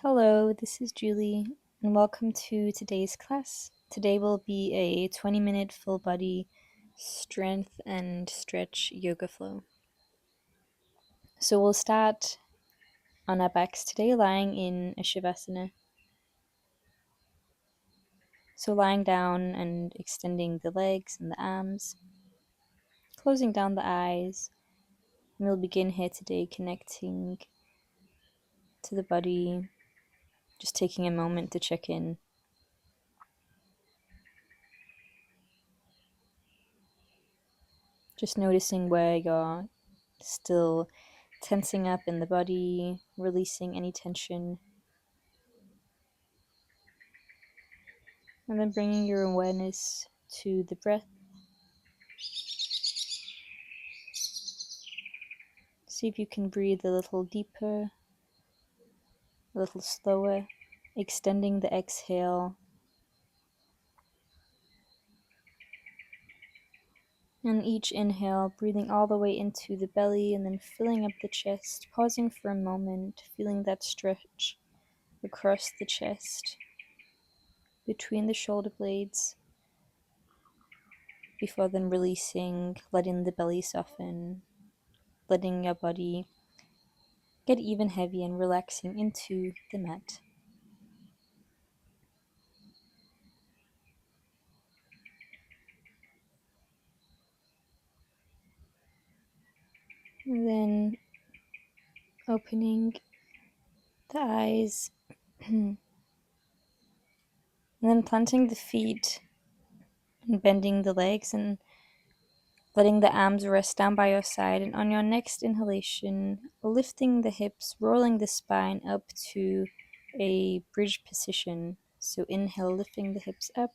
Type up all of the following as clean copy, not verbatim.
Hello, this is Julie, and welcome to today's class. Today will be a 20-minute full body strength and stretch yoga flow. So we'll start on our backs today, lying in a Shavasana. So lying down and extending the legs and the arms, closing down the eyes. And we'll begin here today connecting to the body, just taking a moment to check in. Just noticing where you're still tensing up in the body, releasing any tension. And then bringing your awareness to the breath. See if you can breathe a little deeper, a little slower, extending the exhale. And each inhale, breathing all the way into the belly and then filling up the chest, pausing for a moment, feeling that stretch across the chest, between the shoulder blades, before then releasing, letting the belly soften, letting your body get even heavy and relaxing into the mat. And then opening the eyes, and then planting the feet and bending the legs and letting the arms rest down by your side. And on your next inhalation, lifting the hips, rolling the spine up to a bridge position. So inhale, lifting the hips up,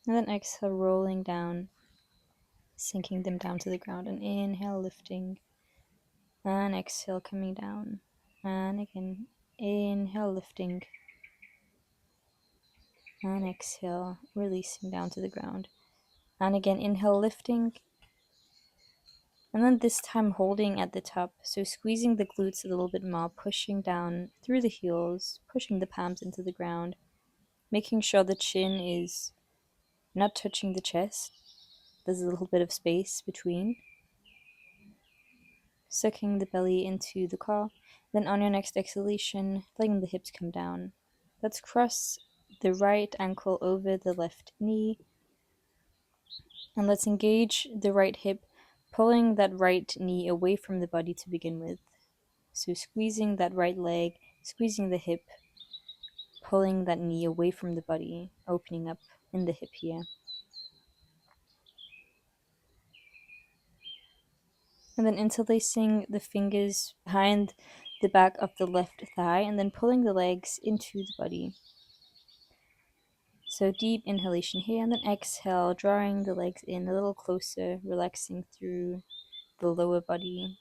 and then exhale, rolling down, sinking them down to the ground. And inhale, lifting, and exhale, coming down. And again, inhale, lifting, and exhale, releasing down to the ground. And again, inhale, lifting, and then this time holding at the top. So squeezing the glutes a little bit more, pushing down through the heels, pushing the palms into the ground, making sure the chin is not touching the chest. There's a little bit of space between. Sucking the belly into the core. Then on your next exhalation, letting the hips come down. Let's cross the right ankle over the left knee. And let's engage the right hip, pulling that right knee away from the body to begin with. So squeezing that right leg, squeezing the hip, pulling that knee away from the body, opening up in the hip here. And then interlacing the fingers behind the back of the left thigh and then pulling the legs into the body. So deep inhalation here, and then exhale, drawing the legs in a little closer, relaxing through the lower body.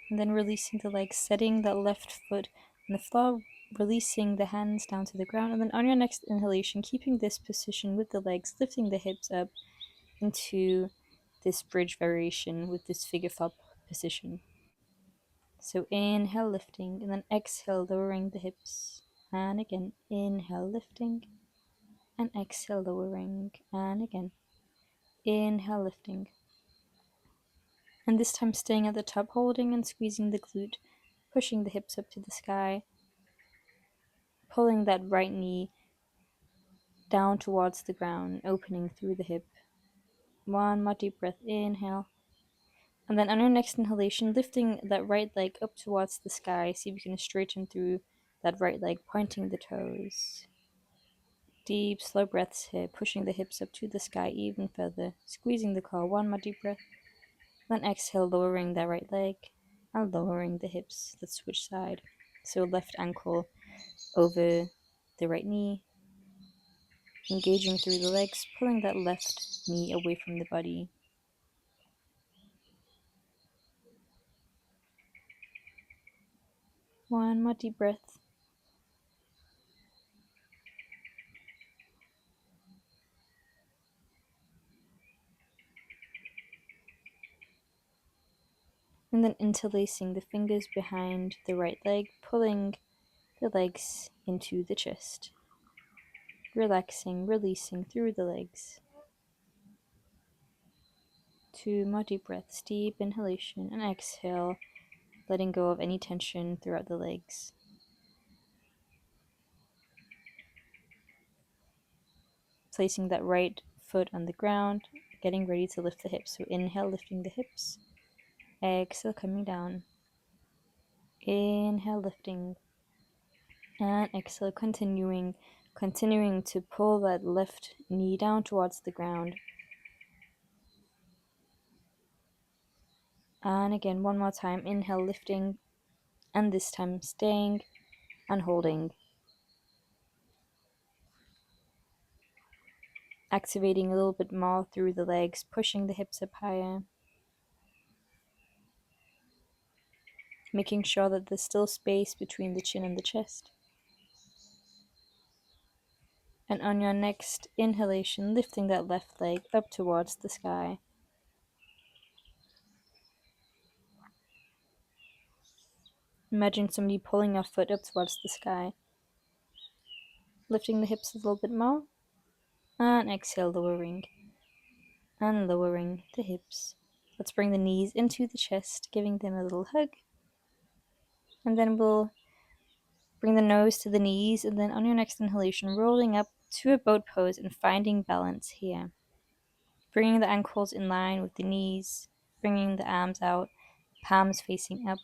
And then releasing the legs, setting that left foot on the floor, releasing the hands down to the ground. And then on your next inhalation, keeping this position with the legs, lifting the hips up into this bridge variation with this figure four position. So inhale, lifting, and then exhale, lowering the hips. And again, inhale, lifting, and exhale, lowering. And again, inhale, lifting. And this time staying at the top, holding and squeezing the glute, pushing the hips up to the sky, pulling that right knee down towards the ground, opening through the hip. One more deep breath, inhale. And then on your next inhalation, lifting that right leg up towards the sky. See if you can straighten through that right leg, pointing the toes. Deep, slow breaths here, pushing the hips up to the sky even further, squeezing the core. One more deep breath. Then exhale, lowering that right leg and lowering the hips. Let's switch side. So left ankle over the right knee, engaging through the legs, pulling that left knee away from the body. One more deep breath. And then interlacing the fingers behind the right leg, pulling the legs into the chest. Relaxing, releasing through the legs. 2 more deep breaths, deep inhalation and exhale, letting go of any tension throughout the legs. Placing that right foot on the ground, getting ready to lift the hips. So inhale, lifting the hips. Exhale, coming down. Inhale, lifting. And exhale, continuing to pull that left knee down towards the ground. And again, one more time. Inhale, lifting. And this time staying and holding. Activating a little bit more through the legs, pushing the hips up higher. Making sure that there's still space between the chin and the chest. And on your next inhalation, lifting that left leg up towards the sky. Imagine somebody pulling your foot up towards the sky. Lifting the hips a little bit more. And exhale, lowering. And lowering the hips. Let's bring the knees into the chest, giving them a little hug. And then we'll bring the nose to the knees, and then on your next inhalation, rolling up to a boat pose and finding balance here. Bringing the ankles in line with the knees, bringing the arms out, palms facing up.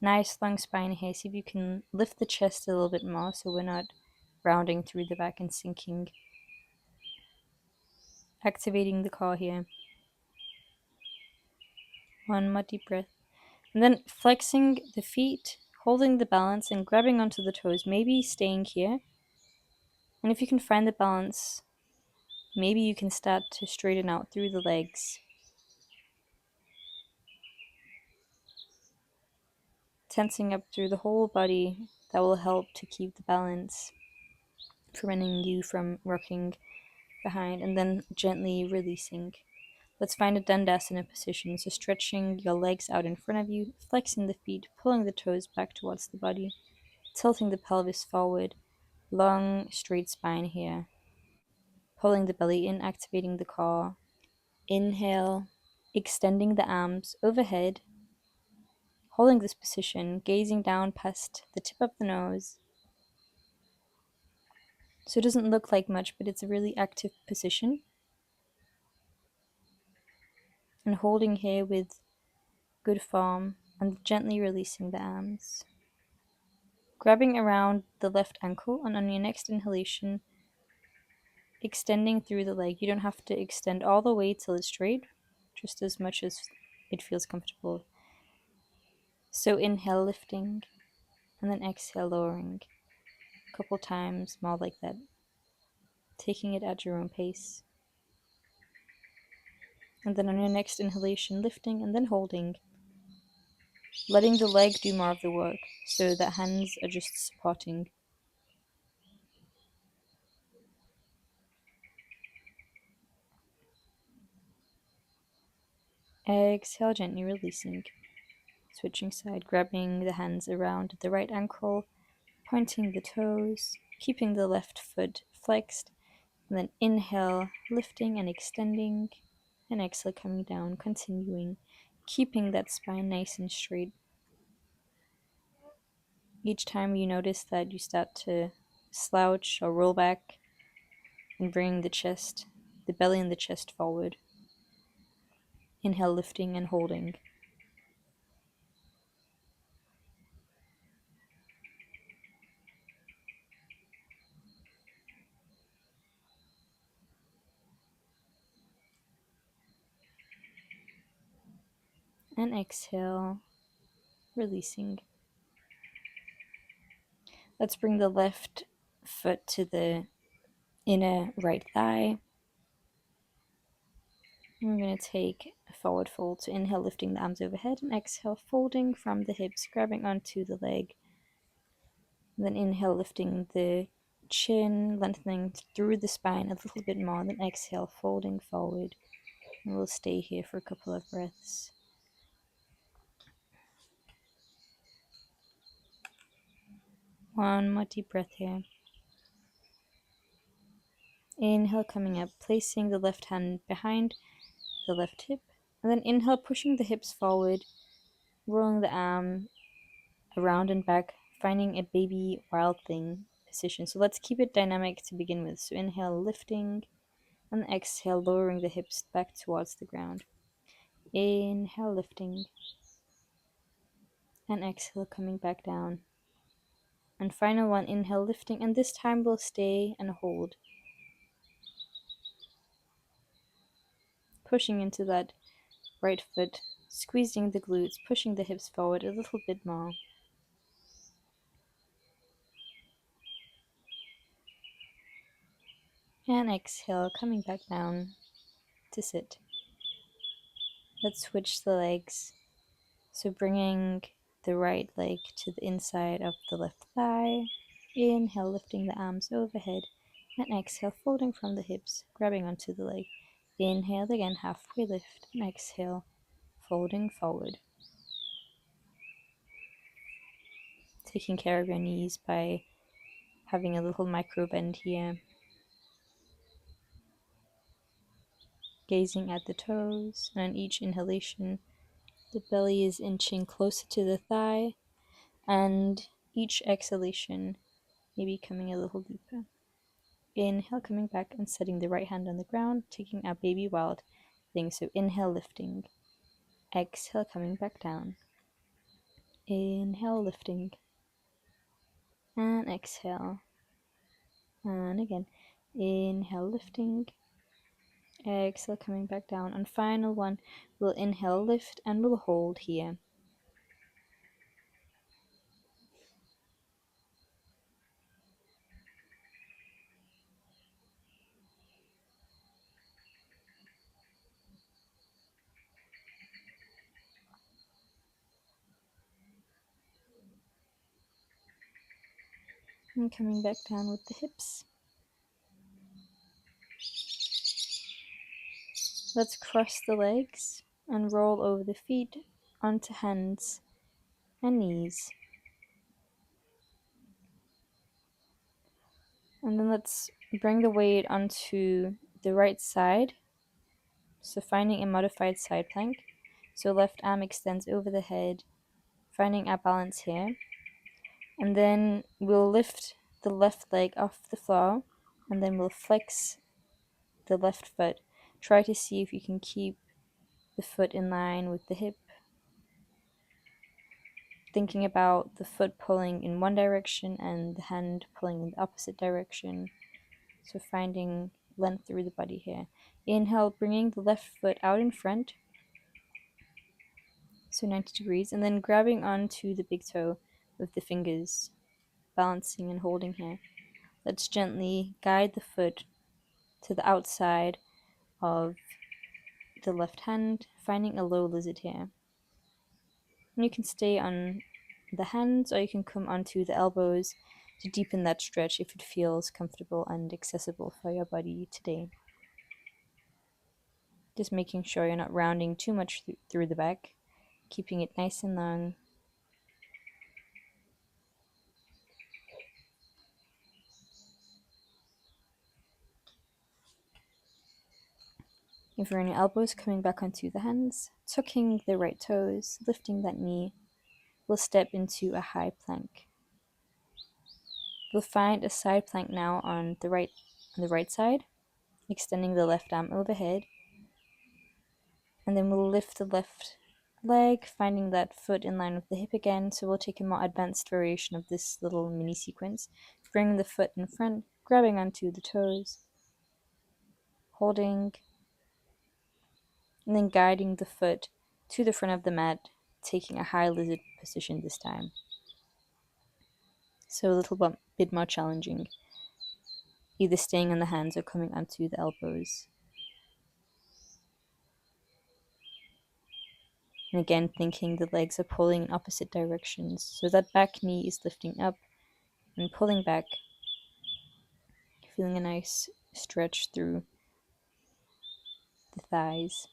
Nice long spine here. See if you can lift the chest a little bit more so we're not rounding through the back and sinking. Activating the core here. One more deep breath. And then flexing the feet, holding the balance and grabbing onto the toes, maybe staying here. And if you can find the balance, maybe you can start to straighten out through the legs. Tensing up through the whole body, that will help to keep the balance, preventing you from rocking behind, and then gently releasing. Let's find a Dandasana position, so stretching your legs out in front of you, flexing the feet, pulling the toes back towards the body, tilting the pelvis forward, long straight spine here. Pulling the belly in, activating the core. Inhale, extending the arms overhead, holding this position, gazing down past the tip of the nose. So it doesn't look like much, but it's a really active position. And holding here with good form and gently releasing the arms. Grabbing around the left ankle, and on your next inhalation, extending through the leg. You don't have to extend all the way till it's straight, just as much as it feels comfortable. So inhale, lifting, and then exhale, lowering. A couple times more like that. Taking it at your own pace. And then on your next inhalation, lifting and then holding. Letting the leg do more of the work, so that hands are just supporting. Exhale, gently releasing. Switching side, grabbing the hands around the right ankle, pointing the toes, keeping the left foot flexed, and then inhale, lifting and extending, and exhale, coming down, continuing, keeping that spine nice and straight. Each time you notice that you start to slouch or roll back, and bring the belly and the chest forward. Inhale, lifting and holding. And exhale, releasing. Let's bring the left foot to the inner right thigh. We're going to take a forward fold. So inhale, lifting the arms overhead, and exhale, folding from the hips, grabbing onto the leg. And then inhale, lifting the chin, lengthening through the spine a little bit more. Then exhale, folding forward. And we'll stay here for a couple of breaths. One more deep breath here. Inhale, coming up, placing the left hand behind the left hip. And then inhale, pushing the hips forward, rolling the arm around and back, finding a baby wild thing position. So let's keep it dynamic to begin with. So inhale, lifting, and exhale, lowering the hips back towards the ground. Inhale, lifting, and exhale, coming back down. And final one, inhale, lifting, and this time we'll stay and hold. Pushing into that right foot, squeezing the glutes, pushing the hips forward a little bit more. And exhale, coming back down to sit. Let's switch the legs. So bringing the right leg to the inside of the left thigh. Inhale, lifting the arms overhead. And exhale, folding from the hips, grabbing onto the leg. Inhale again, halfway lift. And exhale, folding forward. Taking care of your knees by having a little micro bend here. Gazing at the toes, and on each inhalation, the belly is inching closer to the thigh, and each exhalation, maybe coming a little deeper. Inhale, coming back and setting the right hand on the ground, taking our baby wild thing. So inhale, lifting. Exhale, coming back down. Inhale, lifting. And exhale. And again. Inhale, lifting. Exhale, coming back down. And final one, we'll inhale, lift, and we'll hold here. And coming back down with the hips. Let's cross the legs and roll over the feet onto hands and knees. And then let's bring the weight onto the right side. So finding a modified side plank. So left arm extends over the head, finding our balance here. And then we'll lift the left leg off the floor, and then we'll flex the left foot. Try to see if you can keep the foot in line with the hip. Thinking about the foot pulling in one direction and the hand pulling in the opposite direction. So finding length through the body here. Inhale, bringing the left foot out in front. So 90 degrees. And then grabbing onto the big toe with the fingers, balancing and holding here. Let's gently guide the foot to the outside of the left hand, finding a low lizard here. And you can stay on the hands or you can come onto the elbows to deepen that stretch if it feels comfortable and accessible for your body today. Just making sure you're not rounding too much through the back, keeping it nice and long. If you're on your elbows, coming back onto the hands, tucking the right toes, lifting that knee, we'll step into a high plank. We'll find a side plank now on the right side, extending the left arm overhead, and then we'll lift the left leg, finding that foot in line with the hip again. So we'll take a more advanced variation of this little mini sequence. Bring the foot in front, grabbing onto the toes, holding, and then guiding the foot to the front of the mat, taking a high lizard position this time. So a little bit more challenging, either staying on the hands or coming onto the elbows. And again, thinking the legs are pulling in opposite directions. So that back knee is lifting up and pulling back, feeling a nice stretch through the thighs.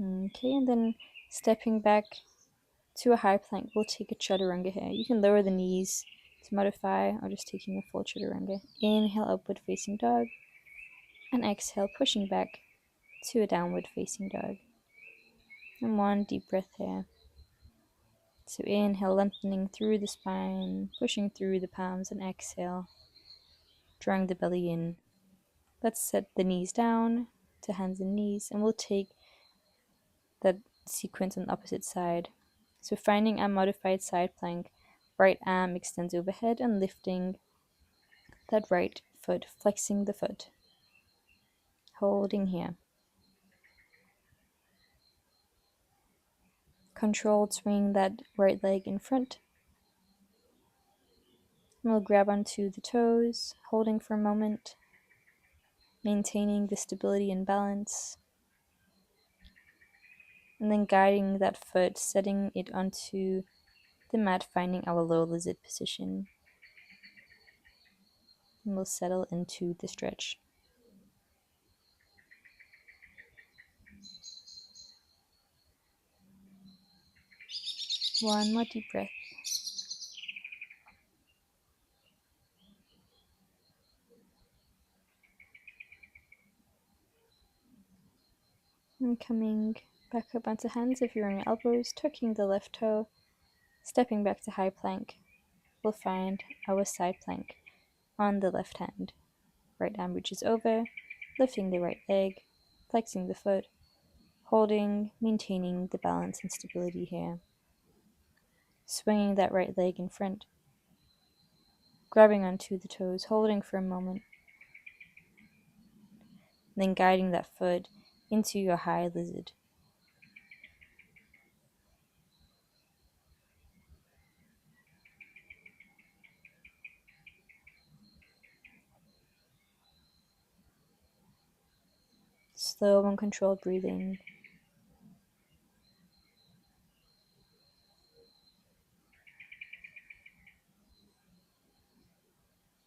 Okay, and then stepping back to a high plank. We'll take a chaturanga here. You can lower the knees to modify, or just taking a full chaturanga. Inhale, upward facing dog, and exhale, pushing back to a downward facing dog. And one deep breath here. So inhale, lengthening through the spine, pushing through the palms, and exhale, drawing the belly in. Let's set the knees down to hands and knees, and we'll take that sequence on the opposite side. So finding a modified side plank, right arm extends overhead and lifting that right foot, flexing the foot, holding here. Controlled swing that right leg in front. And we'll grab onto the toes, holding for a moment, maintaining the stability and balance. And then guiding that foot, setting it onto the mat, finding our low lizard position. And we'll settle into the stretch. One more deep breath. And coming back up onto hands if you're on your elbows, tucking the left toe, stepping back to high plank. We'll find our side plank on the left hand. Right arm reaches over, lifting the right leg, flexing the foot, holding, maintaining the balance and stability here. Swinging that right leg in front, grabbing onto the toes, holding for a moment, then guiding that foot into your high lizard. Slow and controlled breathing.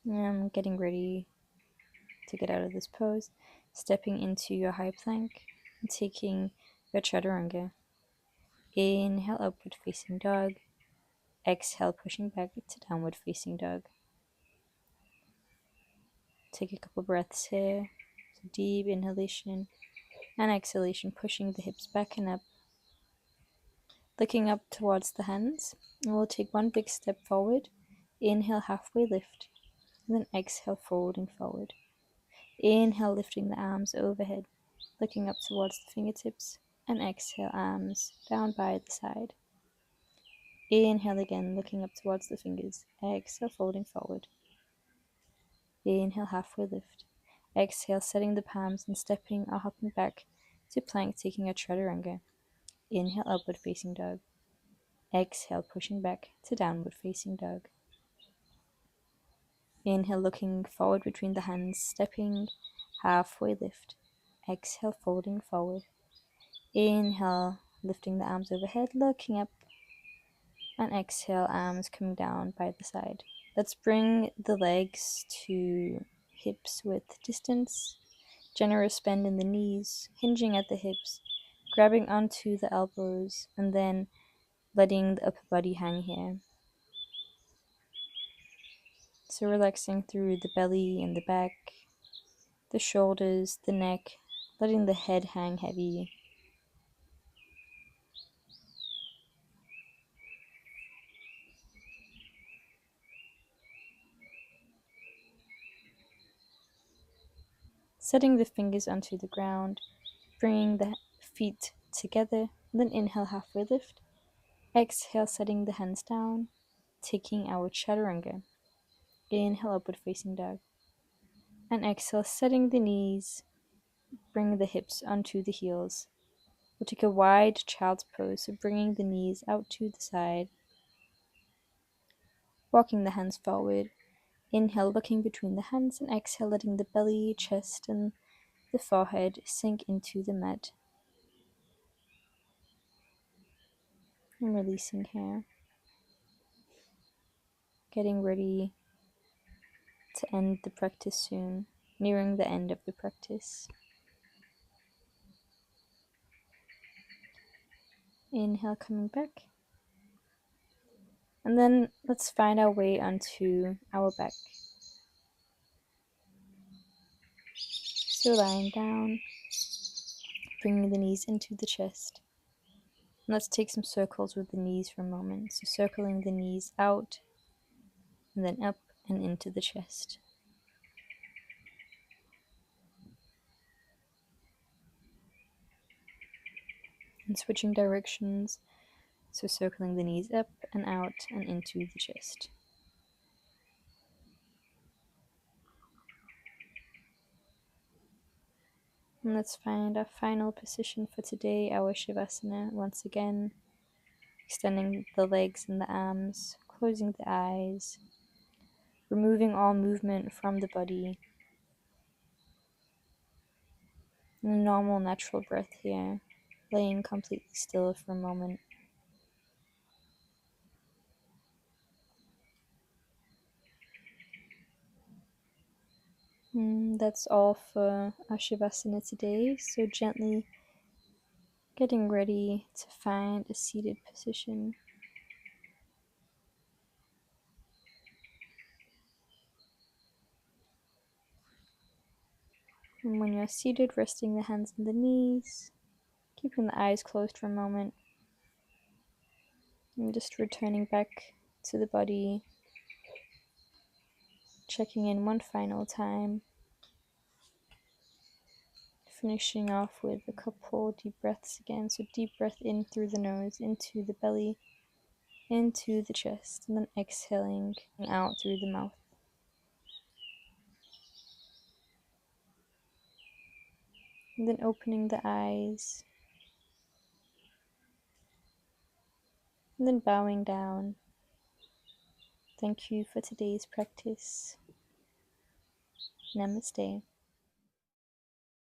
And getting ready to get out of this pose, stepping into your high plank and taking your chaturanga. Inhale, upward facing dog. Exhale, pushing back to downward facing dog. Take a couple breaths here. So deep inhalation and exhalation, pushing the hips back and up. Looking up towards the hands, and we'll take one big step forward. Inhale, halfway lift, and then exhale, folding forward. Inhale, lifting the arms overhead, looking up towards the fingertips, and exhale, arms down by the side. Inhale again, looking up towards the fingers. Exhale, folding forward. Inhale, halfway lift. Exhale, setting the palms and stepping or hopping back to plank, taking a chaturanga. Inhale, upward facing dog. Exhale, pushing back to downward facing dog. Inhale, looking forward between the hands, stepping, halfway lift. Exhale, folding forward. Inhale, lifting the arms overhead, looking up. And exhale, arms coming down by the side. Let's bring the legs to hips width distance. Generous bend in the knees, hinging at the hips, grabbing onto the elbows, and then letting the upper body hang here. So relaxing through the belly and the back, the shoulders, the neck, letting the head hang heavy. Setting the fingers onto the ground, bringing the feet together, then inhale, halfway lift. Exhale, setting the hands down, taking our chaturanga. Inhale, upward facing dog. And exhale, setting the knees, bring the hips onto the heels. We'll take a wide child's pose, so bringing the knees out to the side, walking the hands forward. Inhale, looking between the hands, and exhale, letting the belly, chest, and the forehead sink into the mat. And releasing here. Getting ready to end the practice soon, nearing the end of the practice. Inhale, coming back. And then let's find our way onto our back. So lying down, bringing the knees into the chest. And let's take some circles with the knees for a moment. So circling the knees out, and then up and into the chest. And switching directions, so circling the knees up and out and into the chest. And let's find our final position for today, our Shavasana. Once again, extending the legs and the arms, closing the eyes, removing all movement from the body. And a normal, natural breath here, laying completely still for a moment. That's all for our Shavasana today. So gently getting ready to find a seated position. And when you're seated, resting the hands on the knees, keeping the eyes closed for a moment, and just returning back to the body, checking in one final time, finishing off with a couple deep breaths again. So deep breath in through the nose, into the belly, into the chest, and then exhaling out through the mouth. And then opening the eyes, and then bowing down. Thank you for today's practice. Namaste.